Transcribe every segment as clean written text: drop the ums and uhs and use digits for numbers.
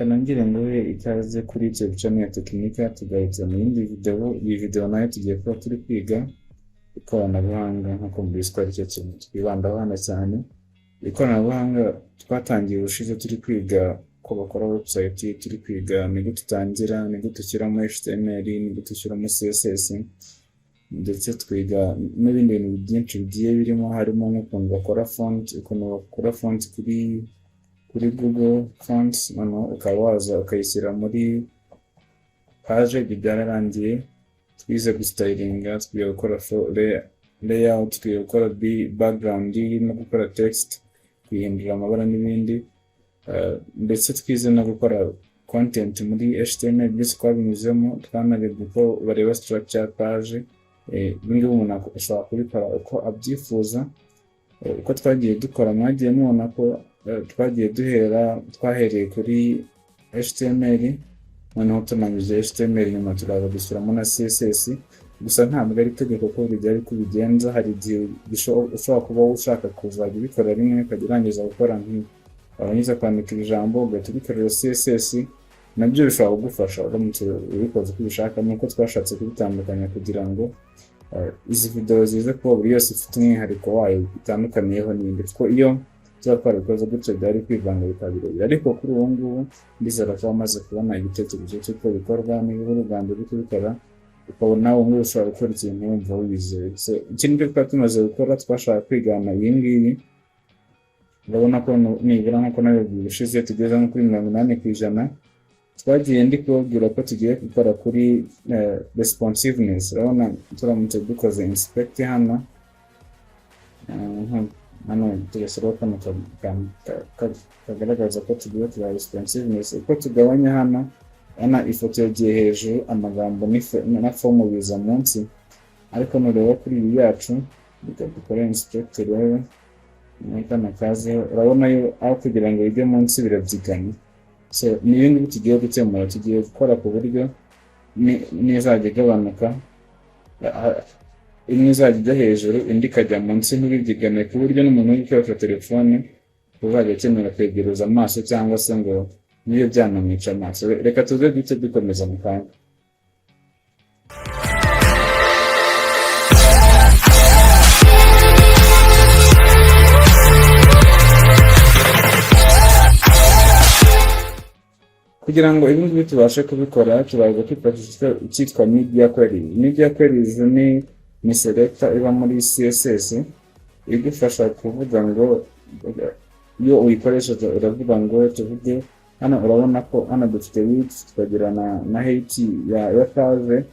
Kanangire ngowe ikaze kuri icyo channel ya Techinika tugahita mu yindi video nayo tugiye kuba turi kwiga ikoranabuhanga nk'uko mbiswe aricyo kintu twibandaho hano cyane. Ikoranabuhanga twatangiye ushize turi kwiga ko bakora website, turi kwiga ni gute utangira, ni gute ushyiramo HTML, ni gute ushyiramo CSS, ndetse twiga n'ibindi bintu byinshi bigiye birimo, harimo n'ukuntu bakora font, ukuntu bakora font kuri Google Fonts, ukaba waza ukayishyira muri page byararangiye. Twize gustylinga, twize gukora layout, twize gukora background no gukora text, kwihindura amabara n'ibindi, ndetse twize no gukora content muri HTML. Byose twabinyuzemo, twanarebye ko bareba structure page, bindi umuntu ashobora kubikora uko abyifuza. Uko twagiye dukora mwagiye mubona ko twagiye twahereye kuri HTML, noneho tunanyuze HTML nyuma turaza gushyiramo na CSS. Gusa ntabwo ari itegeko ko bijya kubigenza, hari igihe ushobora kuba ushaka kuzajya ubikora rimwe ukagirangiza gukora abanyiza kwandika ijambo ugahita ubikorera CSS, nabyo bishobora kugufasha uramutse ubikoze uko ubishaka. Nuko twashatse kubitandukanya kugira ngo izi video zize kuba buri yose ifite umwihariko wayo bitandukaniyeho n'indi, kuko iyo twakora ibikorwa gutyo byari kwivanga bikabireba. Ariko kuri ubu ngubu ndizera ko wamaze kubona igitekerezo cy'uko bikorwa, niba uri ubwa mbere kubikora ukabona nawe ngo ushobora gukora ikintu wumva wizeye. Ikindi twari tumaze gukora, twashaka kwigana iyi ngiyi. Urabona ko nibura nk'uko nabibwiye ushize tugeze nko kuri 80%. Twagiye ndi kubabwira ko tugiye gukora kuri responsiveness. Urabona turamutse dukoze inspect hano tugashyiraho kano kagaragaza ko tugiye kuri responsiveness. Uko tugabanya hano ifoto yagiye hejuru, amagambo na form biza munsi, ariko nureba kuri iyi yacu dukora inspect rero n'ikana kaze, urabona yo aho kugira ngo ijye munsi birabyigana. Ni ibintu tugiye gukemura, tugiye gukora ku buryo n'izajya igabanuka, imwe izajya ijya hejuru indi ikajya munsi ntibibyigane, ku buryo n'umuntu uri gukoresha telefone uzajya akenera kwegereza amaso cyangwa se ngo niyo byanamwica amaso. Reka tuze duce dukomeza mu kanya. Kugira ngo ibi ngibi tubashe kubikora, turaza kwifashisha icyitwa media queries. Media queries ni selector iba muri CSS igufasha kuvuga ngo iyo uyikoresha uravuga ngo tuvuge hano, urabona ko hano dufite width tukagira na height ya page.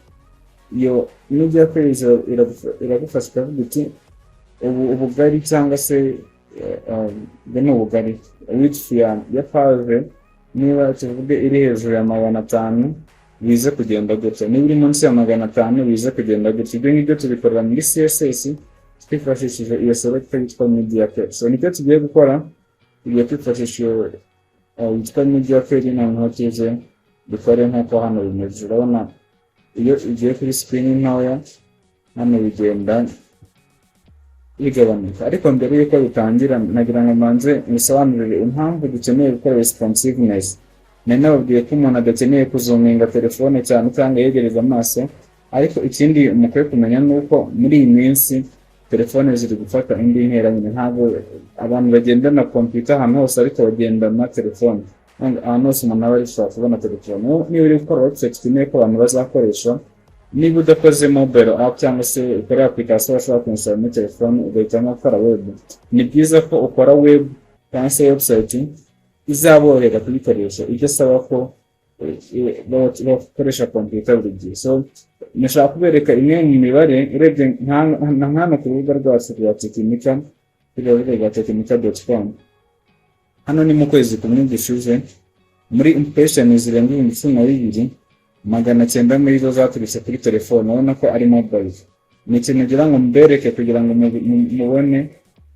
Iyo media queries iragufasha kuvuga iti ubugari cyangwa se ubugari width ya page, niba tuvuge iri hejuru ya 500 bize kugenda gutya, niba iri munsi ya 500 bize kugenda gutya. Ibyo ngibyo tubikorera muri CSS twifashishije iyo selector yitwa media query. Nicyo tugiye gukora, tugiye kwifashisha yitwa media query, noneho tuze dukore nk'uko hano bimeze. Urabona iyo ugiye kuri screen ntoya hano bigenda bigabanuka, ariko mbere yuko bitangira nagira ngo manze nisobanurire impamvu dukeneye gukora responsiveness. Nababwiye ko umuntu adakeneye kuzuminga telefone cyane cyangwa yegereza amaso, ariko ikindi mukwiye kumenya nuko muri iyi minsi telefone ziri gufata indi ntera nyine. Ntabwo abantu bagendana computer ahantu hose, ariko bagendana telefone ahantu hose. Umuntu aba ashobora kubona telefone. Niba uri gukora website ukeneye ko abantu bazakoresha, niba udakoze mobile app cyangwa se ukora application bashobora kunshyira muri telefone ugahitamo gukora web, ni byiza ko ukora web cyangwa se website izaborohera kuyikoresha. Ibyo asaba ko bakoresha computer buri gihe. Nashaka kubereka imwe mu mibare urebye nk'hano ku rubuga rwacu rwa Techinika, rwa techinika.com. Hano ni mu kwezi kumwe gishize, muri impression zirenga 12,900 muri zo zaturutse kuri telefone. Urabona ko ari mobile. Ni ikintu ngira ngo mbereke kugira ngo mubone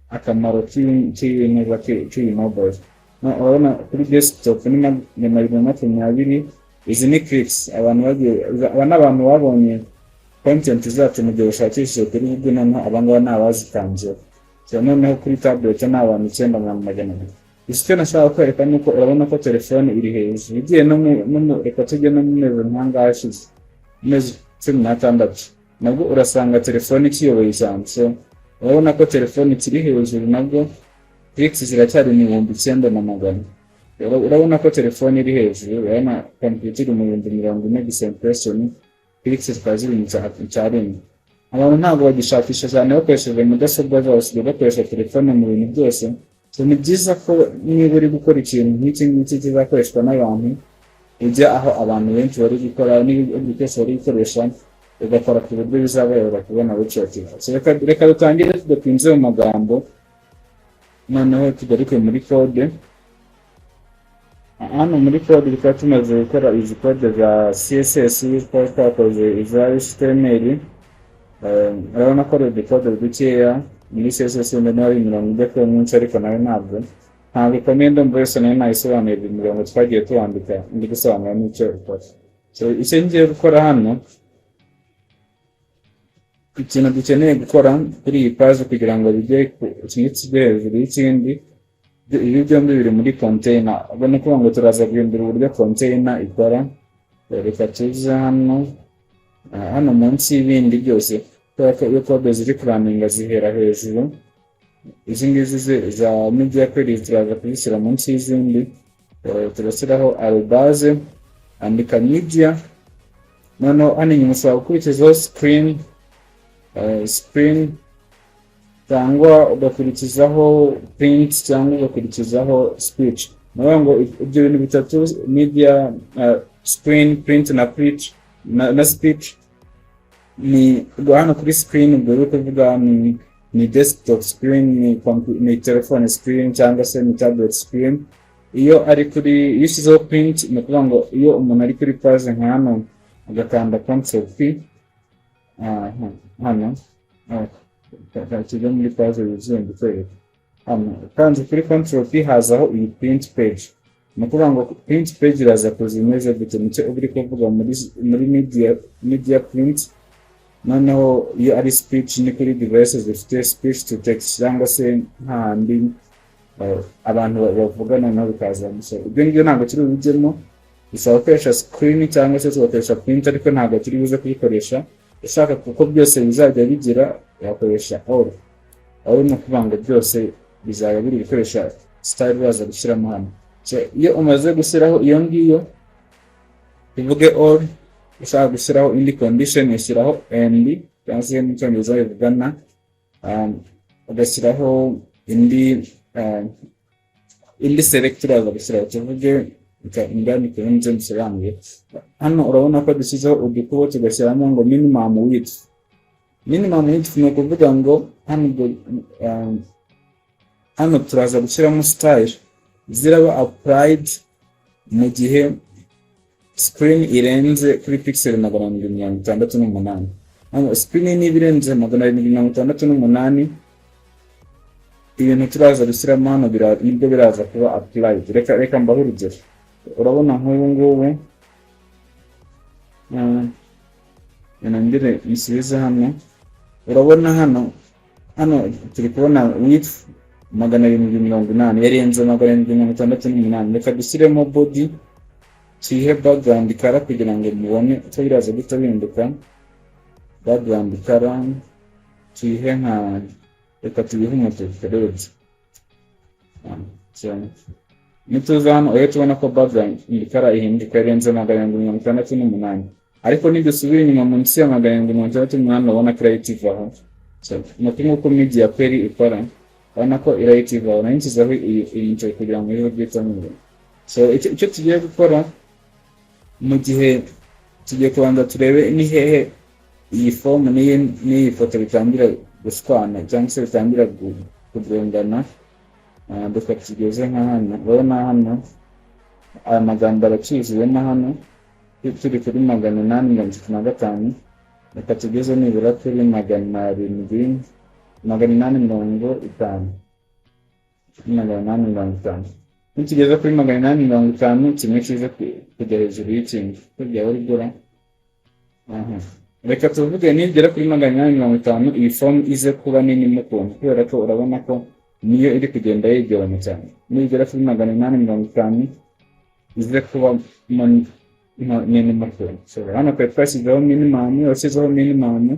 akamaro k'iyi mobile. Urabona kuri desktop ni 20. Izi ni clicks abantu babonye content zacu mu gihe ushakishije kuri Google, noneho abangaba n'abazitangiye. Noneho kuri tablet ni abantu 9,000. icyo nashaka kwereka nuko urabona ko telefone iri hejuru igiye reka tujye no mu mezi nk'angahe ashize, amezi 16 nabwo urasanga telefone ikiyoboye cyane. So urabona ko telefone ikiri hejuru nabwo Flix ziracyari mu 9,900. Urabona ko telefone iri hejuru, urabona computer mu 40 gusa impression, Flix zikaziri mu cyarimo. Abantu ntabwo bagishakisha cyane bakoresheje mudasobwa zose, bakoresha telefone mu bintu byose. So ni byiza ko niba uri gukora ikintu nk'iki kizakoreshwa n'abantu, ujya aho abantu benshi bari gukora, niba byose bari gukoresha ugakora ku buryo bizabayobora kubona website. So reka dutangire tudatinze mu magambo, noneho tugaruke muri code. Hano muri code bikaba tumaze gukora izi code za CSS, twakoze iza HTML. Urabona ko ari code dukeya muri CSS nayo imirongo myinshi, ariko nayo ntabwo ikomeye, ndumva yose nayo nayisobanuye imirongo twagiye tuwandika ndi gusobanura n'icyo ukora. So icyo ngiye gukora hano, ikintu dukeneye gukora kuri iyi page kugira ngo bijye kimwe kijye hejuru y'ikindi, ibi byombi biri muri container. Ubona ko ngo turaza guhindura uburyo container ikora. Reka tuze hano munsi y'ibindi byose, iyo code ziri kuraminga zihera hejuru. Izi ngizi za media query turaza kuzishyira munsi y'izindi. Turashyiraho arobase, andika media, noneho hano inyuma ushobora gukurikizaho screen cyangwa ugakurikizaho print cyangwa ugakurikizaho speech. Naho ngo ibyo bintu bitatu, media, screen, print na speech, ni hano kuri screen ubwo rero kuvuga ni desktop screen, ni telephone screen cyangwa se ni tablet screen. Iyo ushyizeho print ni ukuvuga ngo iyo umuntu ari kuri page nka hano agakanda Ctrl P, hano kijya muri page yuzuye ndikwereka hano, kandi kuri Ctrl P hazaho iyi print page. Ni ukuvuga ngo print page iraza kuza imeze gute, nicyo uri kuvuga muri media print. Noneho iyo ari speech ni kuri devices zifite speech to text cyangwa se nk'andi abantu bavugana nabo bikaza muso. Ibyo ngibyo ntabwo turi bujyemo, bisaba gukoresha screen cyangwa se tugakoresha print, ariko ntabwo turi buze kuyikoresha. Ushaka kuko byose bizajya bigira yakoresha all no kuvuga ngo byose bizaba biri gukoresha style baza gushyiramo hano. So iyo umaze gushyiraho iyo ngiyo bivuge all, ushaka gushyiraho indi condition ushyiraho andi cyangwa se mu cyongereza bivugana, ugashyiraho indi select uraza gushyiraho tuvuge ingana ikunze bisobanuye. Hano urabona ko dushyizeho udukubo tugashyiramo ngo minimum width. Minimum width ni ukuvuga ngo hano turaza gushyiramo style ziraba applied mu gihe screen irenze kuri pixel 768. Hano screen ni birenze 768, ibintu turaza gushyiramo hano nibyo biraza kuba applied. Reka mbaho urugero. Urabona nk'ubu ngubu nandire nsubize hano. Urabona hano turi kubona width 780 yarenze 768. Reka dushyiremo body, tuyihe background color kugira ngo mubone icyo biraza guhita bihinduka. Background color tuyihe reka tuyihe umutuku red. Nituza hano iyo tubona ko background color ihinduka yarenze 768, ariko nidusubira inyuma munsi ya 768 ubona creative aho. So nuko uko media query ikora, ubona ko creative aho nayinjizaho iyi kugira ngo ibe byitamire. So icyo tugiye gukora mu gihe tugiye kubanza turebe ni hehe iyi form n'iyi foto bitangira gushwana cyangwa se bitangira kugongana. Dukatugeze nka hano, urabona hano aya magambo araciziwe na hano turi kuri 855. Reka tugeze nibura kuri 850. Nitugeze kuri 850 kimwe kiza kujya hejuru y'ikindi kujya urugura. Reka tuvuge nigera kuri 850 iyi form ize kuba nini mu kuntu, kubera ko urabona ko niyo iri kugenda yegeranye cyane. Nigera kuri 850 ize kuba minimum. So hano twari twashyizeho minimum, washyizeho minimum,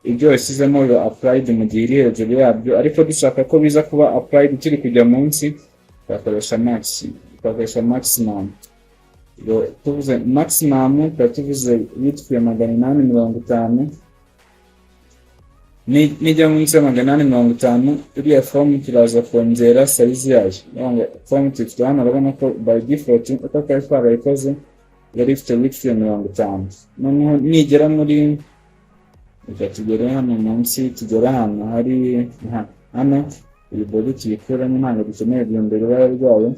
ibyo washyizemo biba applied mu gihe iri hejuru yabyo, ariko dushaka ko biza kuba applied kiri kujya munsi, twakoresha maximum. Tuvuze maximum, tuvuze width ya 850, nijya munsi ya 850, iriya form kiraza kongera size yayo. Form ifite hano, urabona ko by default uko twari twarayikoze yari ifite width ya 50. Noneho nigera muri, tugere hano munsi, tugera hano hari hano iyi body tuyikuramo, ntabwo dukeneye guhindura ibara rwayo.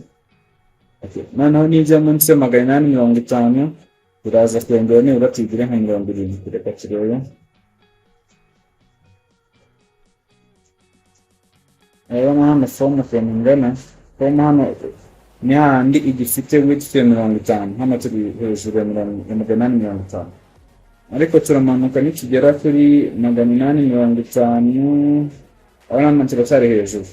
Noneho nijya munsi ya 850, turaza kongera nibura tugire nka 70. Reka turebe. Urabona hano form ukuntu ingana. Form hano ni handi igifite width ya 50, hano turi hejuru ya 850. Ariko turamanuka nitugera kuri 850, urabona turacyari hejuru.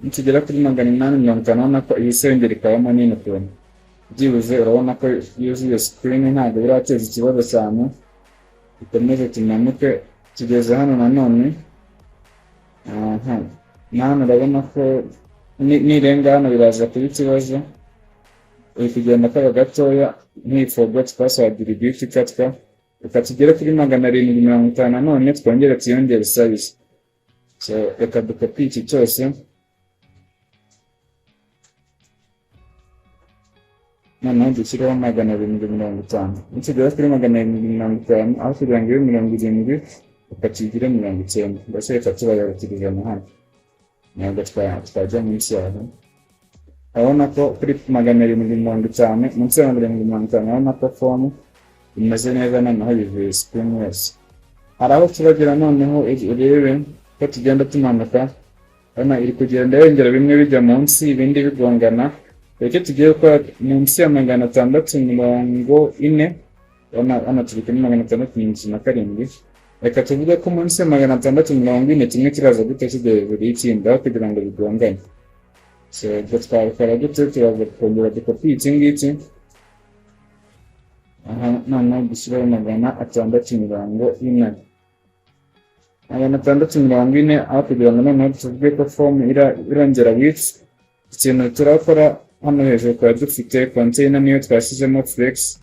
Nitugera kuri 850, urabona ko iyi sengeri ikabamo nini ukuntu. Byibuze urabona ko yuzuye screen, ntabwo birateza ikibazo cyane. Dukomeze tumanuke tugeze hano nanone. Hano urabona ko nirenga hano biraza kuba ikibazo. Uri kugenda kaba gatoya, forgot password repeat ikatwa. Reka tugere kuri 750 nanone twongere tuyongere size. So reka dukopi iki cyose. Noneho dushyireho 750. Nitugera kuri 750, aho kugira ngo ibe 70, reka tugire 90. Mbese reka tubayarutiriza hano. Ntabwo twajya munsi yaho. Urabona ko kuri 750, munsi ya 750, urabona ko form imeze neza, noneho bivuye screen yose. Hari aho tubagira noneho urebe ko tugenda tumanuka, urabona iri kugenda yongera bimwe bijya munsi, ibindi bigongana. Reka tugiye gukora munsi ya 640, hano turi kuri 647. Reka tuvuge ko munsi ya 640 kimwe kiraza gute kijya hejuru y'ikindi, aho kugira ngo bigongane. So twabikora gute? Turaza kongera dukopi iki ngiki. Noneho dushyiraho 640. 640, aho kugira ngo noneho tuvuge ko form irongera width. Ikintu turakora hano hejuru twari dufite container, niyo twashyizemo flex,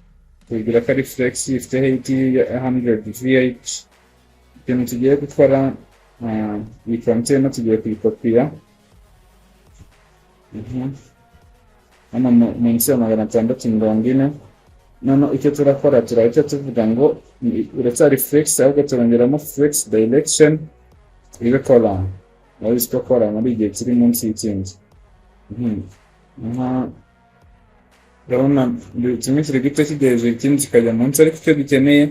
tugira ko ari flex ifite height ya 100 vh. Ikintu tugiye gukora, iyi container tugiye kuyikopiya hano munsi ya 640. Noneho icyo turakora, turahita tuvuga ngo uracyari flex, ahubwo turongeramo flex direction ibe column. Naho isiko column ari igihe kiri munsi y'ikindi. Urabona kimwe kiri gito kijya hejuru, ikindi kikajya munsi, ariko icyo dukeneye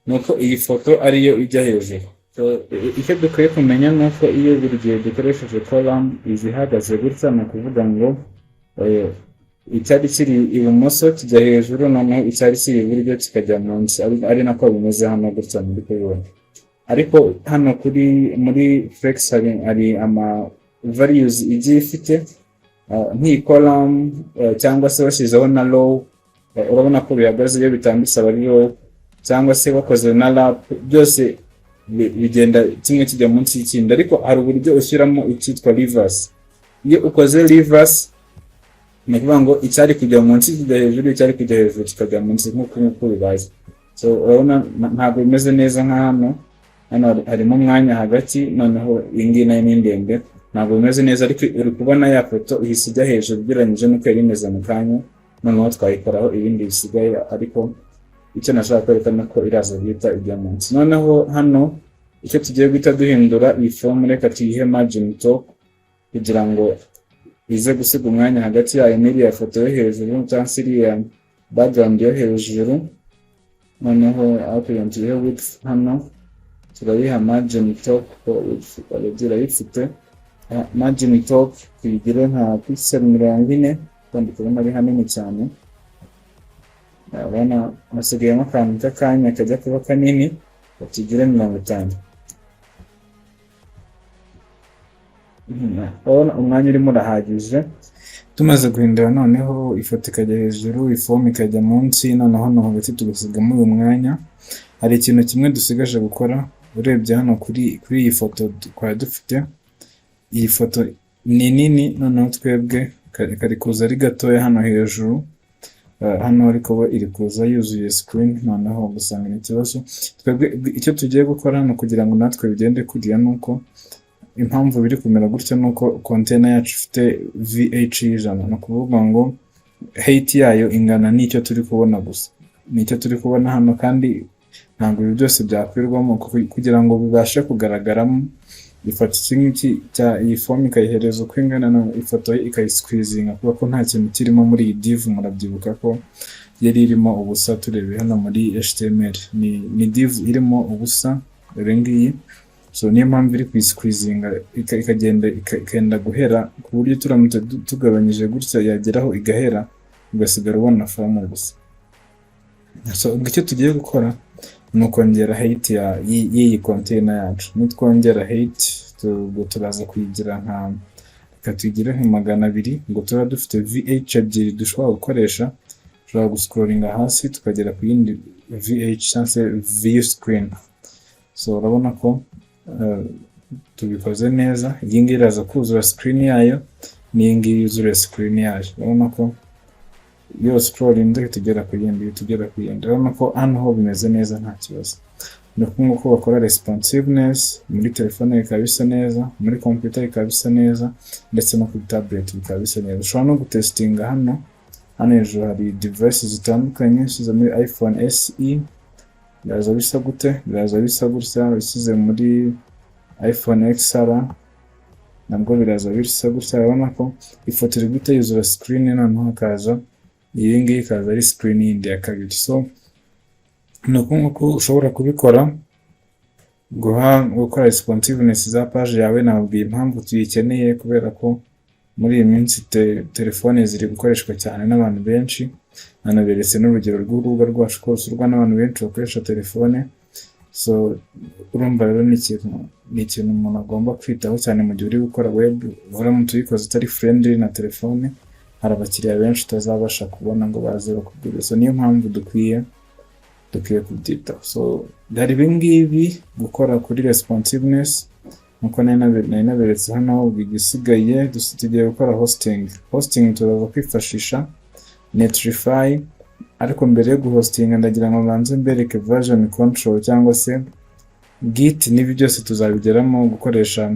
ni uko iyi foto ariyo ijya hejuru. Icyo dukwiye kumenya ni uko iyo buri gihe dukoresheje column izihagaze gutya, ni ukuvuga ngo icyari kiri ibumoso kijya hejuru, noneho icyari kiri iburyo kikajya munsi. Ari nako bimeze hano gutya muri kubibona. Ariko hano muri flex hari ama values igiye ifite, nk'iyi column cyangwa se washyizeho na row, urabona ko bihagaze iyo bitambitse aba ari row, cyangwa se wakoze na lap, byose bigenda kimwe kijya munsi y'ikindi. Ariko hari uburyo ushyiramo icyitwa reverse. Iyo ukoze reverse, ni ukuvuga ngo icyari kujya munsi kijya hejuru, icyari kujya hejuru kikajya munsi, nk'uko bibaye. So urabona ntabwo bimeze neza nka hano harimo umwanya hagati, noneho iyi ngiyi nayo ni ndende, ntabwo bimeze neza. Ariko uri kubona ya foto ihise ijya hejuru ugereranyije n'uko yari imeze mu kanya, noneho twayikoraho ibindi bisigaye. Ariko icyo nashaka kwerekana ko iraza guhita ijya munsi. Noneho hano icyo tugiye guhita duhindura iyi form, reka tuyihe margin top kugira ngo ize gusiga umwanya hagati yayo n'iriya foto yo hejuru cyangwa se iriya background yo hejuru. Noneho aho kugira ngo tuyihe width, hano turayiha margin top ko iragira ifite margin top tuyigire nka pixel 40, kandi kubona ari hanini cyane. Urabona hasigayemo akantu k'akanya kajya kuba kanini, tukigire 50. urabona umwanya urimo urahagije. Tumaze guhindura noneho ifoto ikajya hejuru, ifomu ikajya munsi, noneho hano hagati tugasigamo uyu mwanya. Hari ikintu kimwe dusigaje gukora. Urebye hano kuri iyi foto twari dufite, iyi foto ni nini, noneho twebwe kari kuza ari gatoya hano hejuru, hano ariko iri kuza yuzuye screen, noneho gusanga ni ikibazo. Twebwe icyo tugiye gukora hano kugira ngo natwe bigende kuriya, nuko impamvu biri kumera gutya nuko container yacu ifite VH ijana, ni ukuvuga ngo height yayo ingana n'icyo turi kubona gusa, nicyo turi kubona hano, kandi ntabwo ibi byose byakwirwamo kugira ngo bibashe kugaragaramo. Ifata iki ngiki iyi fomu ikayihereza uko ingana, ifoto ikayisqueezinga kuko nta kintu kirimo muri iyi div. Murabyibuka ko yari irimo ubusa. Turebe hano muri HTML ni div irimo ubusa dore ngiyi, so niyo mpamvu iri kuyisqueezinga ikagenda guhera, ku buryo turamutse tugabanyije gutya yageraho igahera, ugasigara ubona fomu gusa. So icyo tugiye gukora ni ukongera height y'iyi container yacu. Nitwongera height turaza kuyigira reka tuyigire nka 200, ngo tuba dufite VH ebyiri dushobora gukoresha. Dushobora guscrollinga hasi tukagera ku yindi VH cyangwa se view screen. So urabona ko tubikoze neza. Iyi ngiyi iraza kuzura screen yayo, n'iyi ngiyi yuzure screen yayo. Urabona ko iyo scrolling tugera ku yindi. Urabona ko hano ho bimeze neza, nta kibazo. Ni ukuvuga ko bakora responsiveness muri telefone bikaba bisa neza, muri computer bikaba bisa neza, ndetse no kuri tablet bikaba bisa neza. Ushobora no gutestinga hano hejuru hari devices zitandukanye. Ushyize muri iPhone SE biraza bisa gute? Biraza bisa gutya. Ushyize muri iPhone XR nabwo biraza bisa gutya. Urabona ko ifoto iri gute yuzura screen, noneho hakaza iyi ngiyi ikaza ari screen yindi ya kabiri. So ni ukuvuga ko ushobora kubikora gukora responsiveness za page yawe. Nababwiye impamvu tuyikeneye, kubera ko muri iyi minsi telefone ziri gukoreshwa cyane n'abantu benshi. Nanaberetse n'urugero rw'urubuga rwacu ko rusurwa n'abantu benshi bakoresha telefone. So urumva rero ni ikintu umuntu agomba kwitaho cyane mu gihe uri gukora web. Uramutse uyikoze utari friendly na telefone, hari abakiriya benshi utazabasha kubona ngo baze bakugurire. So niyo mpamvu dukwiye kubyitaho. So hari ibingibi gukora kuri responsiveness, nkuko nari naberetse hano. Bigisigaye tugiye gukora hosting turaza kwifashisha Netlify, ariko mbere yo guhostinga ndagira ngo banze mbereke version control cyangwa se git. N'ibi byose tuzabigeramo gukoresha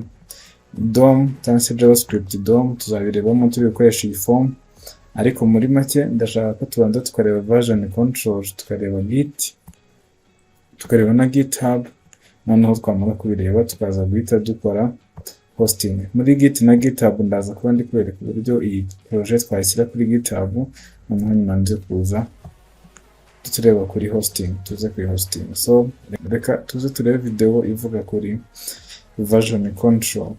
DOM cyangwa se JavaScript DOM, tuzabirebamo turi gukoresha iyi form. Ariko muri make ndashaka ko tubanza tukareba version control, tukareba git, tukareba na GitHub. Noneho twamara kubireba tukaza guhita dukora hosting. Muri git na GitHub ndaza kuba ndi kwereka uburyo iyi project twayishyira kuri GitHub. Noneho nyuma nze kuza tureba kuri hosting, tuze kuri hosting. So reka tuze turebe video ivuga kuri version control.